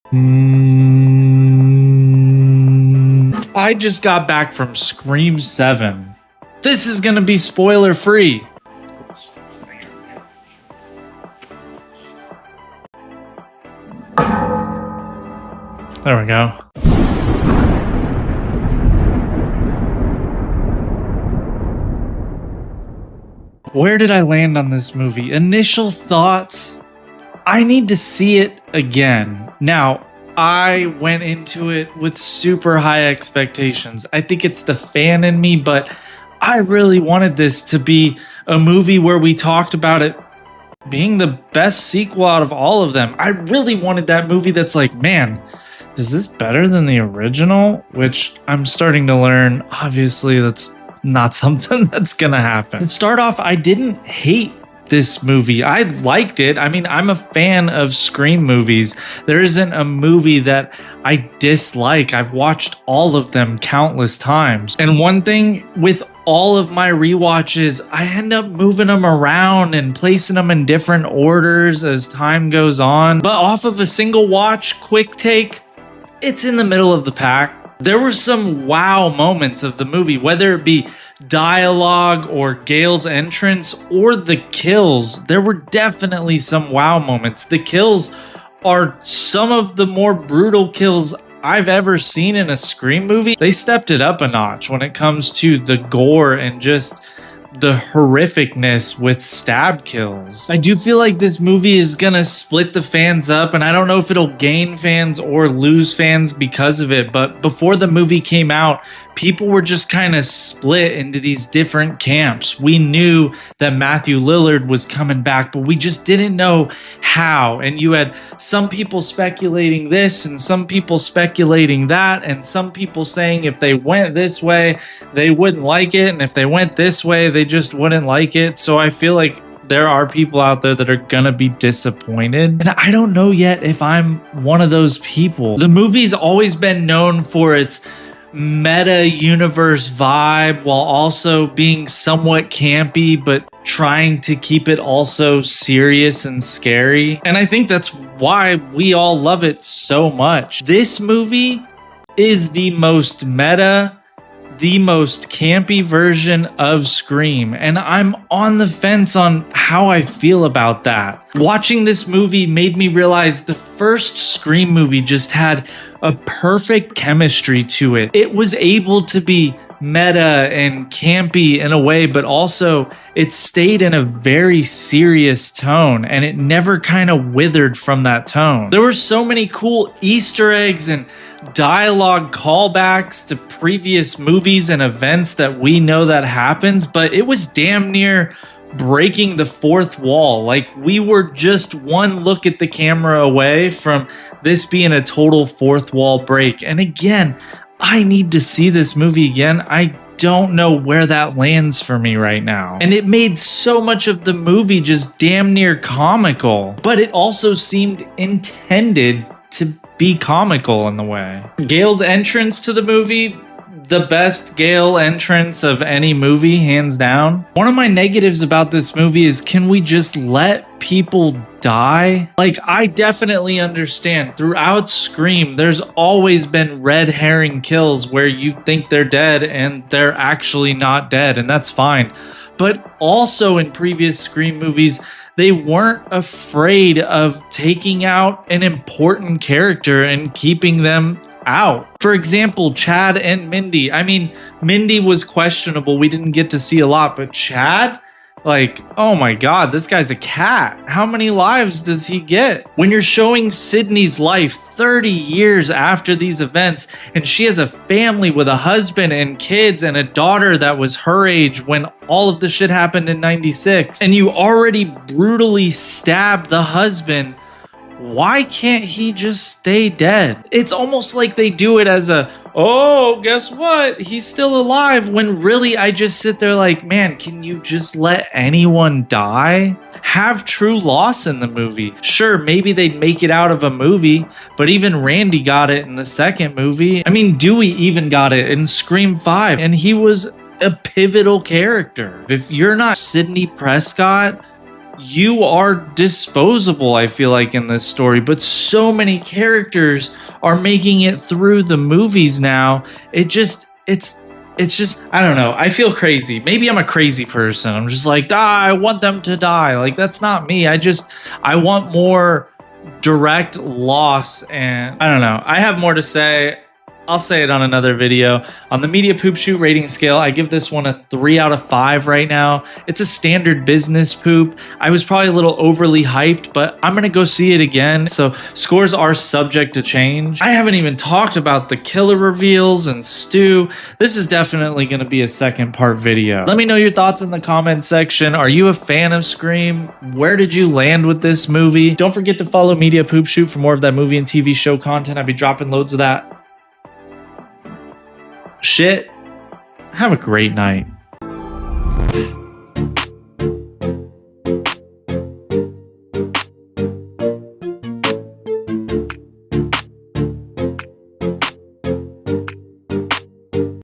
I just got back from Scream 7. This is gonna be spoiler free. There we go. Where did I land on this movie? Initial thoughts? I need to see it again. Now, I went into it with super high expectations. I think it's the fan in me, but I really wanted this to be a movie where we talked about it being the best sequel out of all of them. I really wanted that movie that's like, man, is this better than the original? Which I'm starting to learn, obviously, that's not something that's gonna happen. To start off, I didn't hate this movie. I liked it. I mean, I'm a fan of Scream movies. There isn't a movie that I dislike. I've watched all of them countless times. And one thing with all of my rewatches, I end up moving them around and placing them in different orders as time goes on. But off of a single watch, quick take, it's in the middle of the pack. There were some wow moments of the movie, whether it be dialogue or Gale's entrance or the kills. There were definitely some wow moments. The kills are some of the more brutal kills I've ever seen in a Scream movie. They stepped it up a notch when it comes to the gore and just the horrificness with stab kills. I do feel like this movie is gonna split the fans up, and I don't know if it'll gain fans or lose fans because of it, but before the movie came out, people were just kind of split into these different camps. We knew that Matthew Lillard was coming back, but we just didn't know how. And you had some people speculating this and some people speculating that, and some people saying if they went this way, they wouldn't like it, and if they went this way, they just wouldn't like it. So I feel like there are people out there that are gonna be disappointed. And I don't know yet if I'm one of those people. The movie's always been known for its meta universe vibe while also being somewhat campy, but trying to keep it also serious and scary. And I think that's why we all love it so much. This movie is the most meta, the most campy version of Scream, and I'm on the fence on how I feel about that. Watching this movie made me realize the first Scream movie just had a perfect chemistry to it. It was able to be meta and campy in a way, but also it stayed in a very serious tone, and it never kind of withered from that tone. There were so many cool Easter eggs and dialogue callbacks to previous movies and events that we know that happens, but it was damn near breaking the fourth wall. Like, we were just one look at the camera away from this being a total fourth wall break. And again, I need to see this movie again. I don't know where that lands for me right now. And it made so much of the movie just damn near comical, but it also seemed intended to be comical in the way. Gale's entrance to the movie, the best Gale entrance of any movie, hands down. One of my negatives about this movie is, can we just let people die? Like, I definitely understand throughout Scream, there's always been red herring kills where you think they're dead and they're actually not dead, and that's fine. But also in previous Scream movies, they weren't afraid of taking out an important character and keeping them out. For example, Chad and Mindy. I mean, Mindy was questionable. We didn't get to see a lot, but Chad, like, oh my God, this guy's a cat. How many lives does he get? When you're showing Sydney's life 30 years after these events, and she has a family with a husband and kids and a daughter that was her age when all of the shit happened in 96, and you already brutally stabbed the husband, why can't he just stay dead? It's almost like they do it as a, oh, guess what? He's still alive. When really I just sit there like, man, can you just let anyone die? Have true loss in the movie. Sure, maybe they'd make it out of a movie, but even Randy got it in the second movie. I mean, Dewey even got it in Scream 5, and he was a pivotal character. If you're not Sidney Prescott, you are disposable, I feel like, in this story, but so many characters are making it through the movies now. It's just, I don't know. I feel crazy. Maybe I'm a crazy person. I'm just like, I want them to die. Like, that's not me. I want more direct loss. And I don't know. I have more to say. I'll say it on another video. On the Media Poop Shoot rating scale, I give this one a 3 out of 5 right now. It's a standard business poop. I was probably a little overly hyped, but I'm gonna go see it again. So scores are subject to change. I haven't even talked about the killer reveals and Stu. This is definitely gonna be a second part video. Let me know your thoughts in the comment section. Are you a fan of Scream? Where did you land with this movie? Don't forget to follow Media Poop Shoot for more of that movie and TV show content. I'll be dropping loads of that shit. Have a great night.